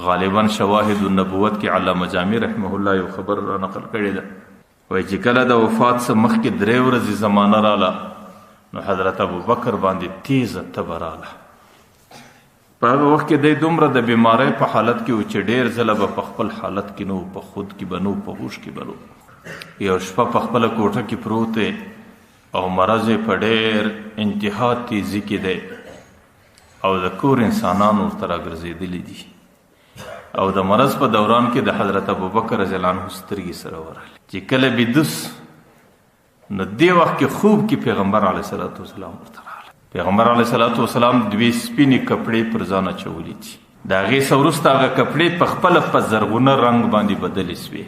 غالبا شواهد النبوت کې علامه جامی رحمه الله یو خبر را نقل کړی ده، وایي چې کله د وفات څخه مخکې 3 ورځې زمانه راله نو حضرت ابوبکر باندې تیزه تبه راله. په هغه وخت کې دی دومره د بیمارۍ په حالت کې و چې ډېر ځله به په خپل حالت کې نو، په خود کې به نو، په هوش کې به نو. یو شپه په خپله کوټه کې پروت دی او مرض یې په ډېر انتها تیزي کې دی او د کور انسانان ورته راګرځېدلي دي او د مرض په دوران کې د حضرت ابوبکر رضی الله عنه سترګې سره ورغلې چې کله بیدوس نو دې وخت کې خوب کې پیغمبر علیه الصلاة والسلام ورته راغلی. پیغمبر علیه الصلاة والسلام 2 سپینې کپړې پر ځان اچولي دي. د هغې څه وروسته هغه کپړې په خپله په زرغونه رنګ باندې بدلې سوې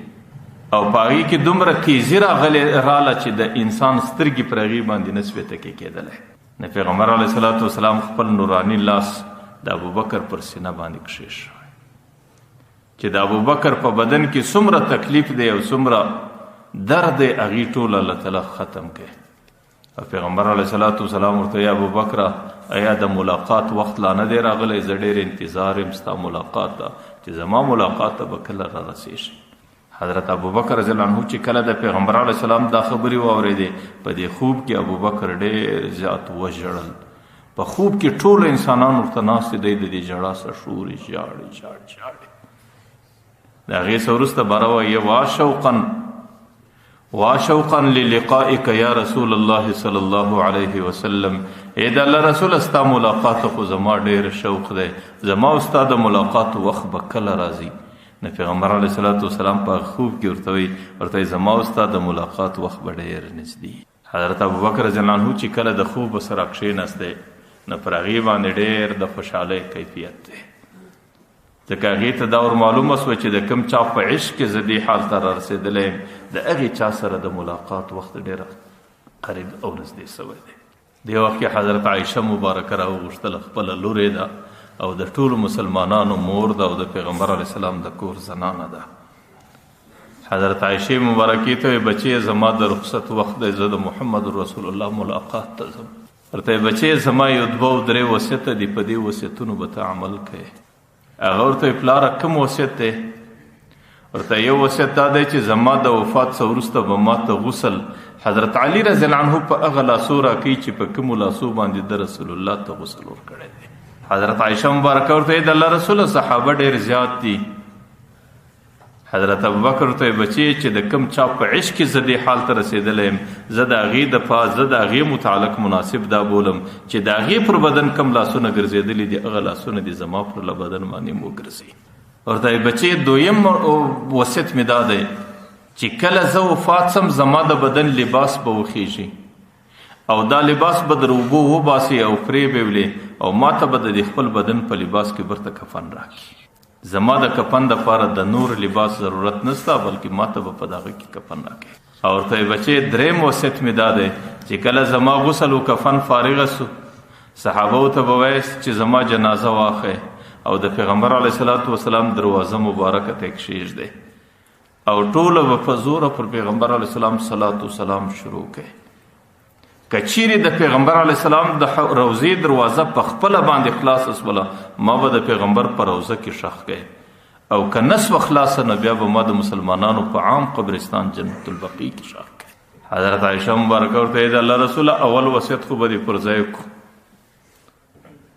او په هغې کې دومره تیزي راله چې د انسان سترګې پر هغې باندې نه سوې تکې کېدلی. نو پیغمبر علیه الصلاة والسلام خپل نوراني لاس د ابوبکر پر سینه باندې کښېښ چې د ابوبکر په بدن کې څومره تکلیف دی او څومره درد دی هغې ټول الله تعالی ختم کړي. او پیغمبر علیه الصلاة والسلام ورته یا ابوبکره ایا د ملاقات وخت لا نه دی راغلی؟ زه ډېر انتظار یم ستا ملاقات ته چې زما ملاقات ته به کله را رسېږي. حضرت ابوبکر رضی الله عنه چې کله د پیغمبر علیه السلام دا خبرې واورېدې په دې خوب کې ابوبکر ډېر زیات وژړل. په خوب کې ټول انسانان ورته ناست دی د دې ژړا سره شوري ژاړي. د هغې څه وروسته بره وایي واشوقا للقائک یا رسول الله صلی الله علیه وسلم، ای د الله رسول ستا ملاقات خو زما ډېر شوق دی، زما او ستا د ملاقات وخت به کله راځي؟ نو پیغمبر علیه الصلاة والسلام په خوب کې ورته زما او ستا د ملاقات وخت به ډېر نږدې. حضرت ابوبکر رضی الله عنه چې کله د خوب سره کښېنستی نو پر هغې باندې ډېر د خوشحالۍ کیفیت دی، ځکه هغې ته دا ور معلومه شوه چې د کوم چا په عشق کې زه دې حال ته را رسېدلی یم د هغې چا سره د ملاقات وخت ډېر قریب او نږدې شوی دی. دې وخت کې حضرت عایشه مبارکه راوغوښتله، خپله لورې ده او د ټولو مسلمانانو مور ده او د پیغمبر علیه السلام د کور زنانه ده. حضرت عایشې مبارکې ته وایي بچې زما د رخصت وخت دی، زه د محمد رسول الله ملاقات ته ځم. ورته وایي بچې زما یو 2 او 3 وصیته دي، په دې وصیتونو به ته عمل کوې. هغه ورته وایي پلاره کوم وصیت دی؟ ورته یو وصیت دا دی چې زما د وفات څخه وروسته به ما ته غسل حضرت علی رضی الله عنه په هغه لاسو راکوي چې په کومو لاسو باندې د رسول الله ته غسل ورکړی دی. حضرت عایشه مبارکه ورته وایي د الله رسول صحابه ډېر زیات دي. حضرت ابوبکر ورته وایي بچې چې د کوم چا په عشق کې زه دې حال ته رسېدلی یم، زه د هغې متعلق مناسب دا بولم چې د هغې پر بدن کم لاسونه ګرځېدلي دي هغه لاسونه دي زما پر بدن باندې مو ګرځي. ورته وایي بچې دویم وصیت مې دا دی چې کله زه وفات سم زما د بدن لباس به وخیږي او دا لباس به در اوبو وباسي او پرې به ولې او ما ته به د خپل بدن په لباس کې برته کفن راکړي. زما د کفن دپاره د نور لباس ضرورت نشته بلکې ما ته به په دغه کې کفن راکړي. او ورته وایي بچې دریم وصیت مې دا دی چې کله زما غسل و کفن فارغه سو صحابو ته به وایي چې زما جنازه واخلئ او د پیغمبر علیه الصلاة والسلام دروازه مبارکه ته کښېږدئ او ټوله به په زوره پر پیغمبر علیه السلام صلات وسلام شروع کړئ. که چیرې د پیغمبر علیه السلام د روضې دروازه په خپله باندې خلاصه شوله ما به د پیغمبر په روضه کې ښخ کړئ او که نه شوه خلاصه نو بیا به ما د مسلمانانو په عام قبرستان جنت البقیع کې ښخ کړئ. حضرت عایشه مبارکه ورته د الله رسوله اول وصیت خو به دې پر ځای کړو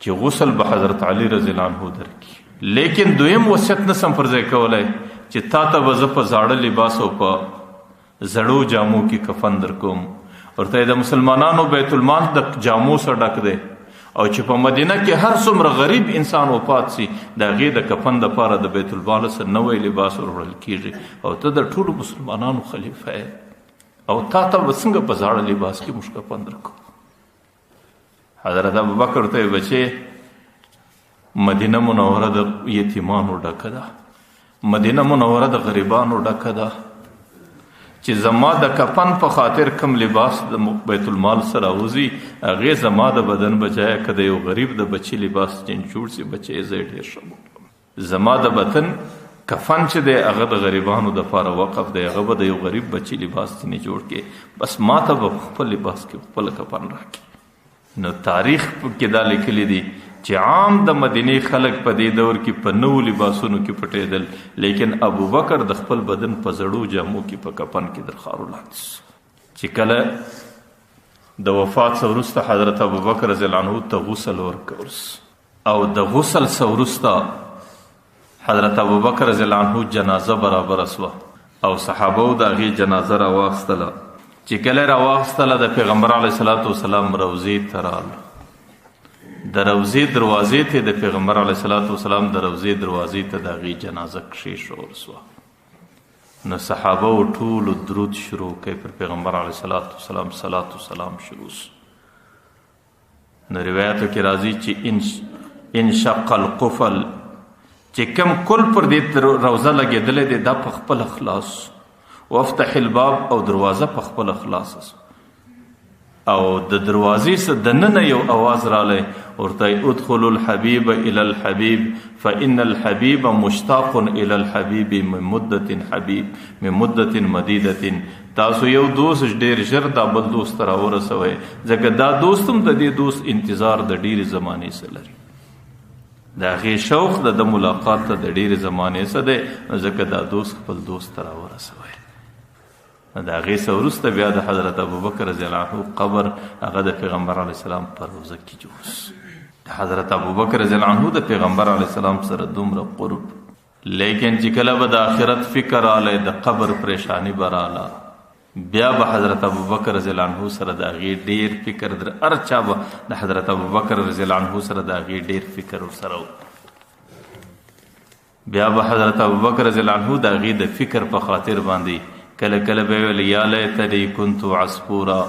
چې غسل به حضرت علی رضی الله عنه درکړي، لیکن دویم وصیت نسم پر ځای کولی چې تا ته به زه په زاړه لباس او په زړو جامو کې کفن درکوم. ورته د مسلمانانو بیت المال د جامو سره ډک دی او چې په مدینه کې هر څومره غریب انسان وفات سي د هغې د کفن دپاره د بیت المال سره نوی لباس وروړل کېږي او ته د ټولو مسلمانانو خلیفه یې او تا ته به څنګه په زاړه لباس کې موږ کفن درکوو. حضرت ابوبکر ورته وایي بچې مدینه منوره د یتیمانو ډکه ده، مدینه منوره د غریبانو ډکه ده چې زما د کفن په خاطر کم لباس د بیت المال سره وځي هغې زما د بدن بجایه که د یو غریب د بچي لباس جن جوړ سي بچې زه یې ډېر ښه بولم. زما د بدن کفن چې دی هغه د غریبانو دپاره وقف دی، هغه به د یو غریب بچي لباس ځینې جوړ کړي بس ما ته به خپل لباس کې خپل کفن راکړي. نو تاریخ کې دا لیکلی دي چې عام د مدینې خلک په دې دور کې په نوو لباسونو کې پټېدل، لیکن ابوبکر د خپل بدن په زړو جامو کې په کفن کې در خارو لاندې چې کله د وفات څخه وروسته حضرت ابوبکر رضی الله عنه ته غسل ورکول او د غسل څخه وروسته حضرت ابوبکر رضی الله عنه جنازه برابر شوه او صحابه د هغې جنازه راواخیستله. چې کله راواخیستله د پیغمبر علیه الصلاة والسلام روضې ته راغله. د روضې دروازې ته د پیغمبر علیه الصلاة والسلام د روضې دروازې ته د هغې جنازه کښېښول شوه. نو صحابه و ټولو درود شروع کوي پر پیغمبر علیه الصلاة والسلام صلات و سلام شروع شو. نو روایتو کې راځي چې انشق القفل چې کم کل پر دې روضه لګېدلی دی دا په خپله خلاص وافتح الباب او دروازه په خپله خلاص او د دروازې څخه دننه یو اواز رالی ورته ادخلوا الحبیب الى الحبیب فان الحبیب مشتاق الى الحبیب من مدة مدیدة. تاسو یو دوست ډیر ژر دا بل دوست ته راورسوئ ځکه دا دوست هم د دې دوست انتظار د ډیرې زمانې څخه لري. د هغې شوق د ملاقات ته د ډیرې زمانې څخه دی ځکه دا دوست خپل دوست ته راورسوئ. د هغې څخه وروسته بیا د حضرت ابوبکر رضی الله عنه قبر هغه د پیغمبر علیه السلام په روضه کې جوړ. د حضرت ابوبکر رضی الله عنه د پیغمبر علیه السلام سره دومره قرب، لیکن چې کله به د آخرت فکر رالی د قبر پریشانی به راله بیا به حضرت ابوبکر رضی الله عنه سره د هغې ډیر فکر هر چا به د حضرت ابوبکر رضی الله عنه سره د هغې ډیر فکر ورسره بیا به حضرت ابوبکر رضی الله عنه د هغې د فکر په خاطر باندې کله کله به ویل یا لیتنی کنت عصفورا،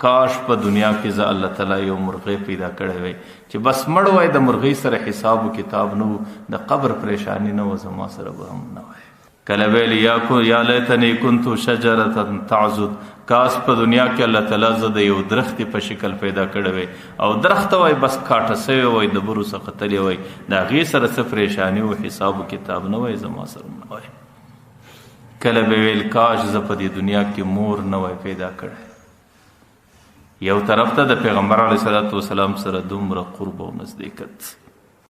کاش په دنیا کې زه الله تعالی یو مرغۍ پیدا کړی وی چې بس مړ وای د مرغۍ سره حساب و کتاب نه و، د قبر پریشانی نه و، زما سره به هم نه وای. کله ویل یا لیتنی کنت شجرة تعضد، کاش په دنیا کې الله تعالی زه د یو درختې په شکل پیدا کړی وی او درخت وای بس کاټه سوی وای د برو څخه تللی وای، د هغې سره څه پریشانی و حساب و کتاب نه وای، زما سره هم نه وای. کله به ویل کاش زه په دې دنیا کې مور نه وای پیدا کړی. یو طرف ته د پیغمبر علیه الصلاة والسلام سره دومره قرب او نزدېکت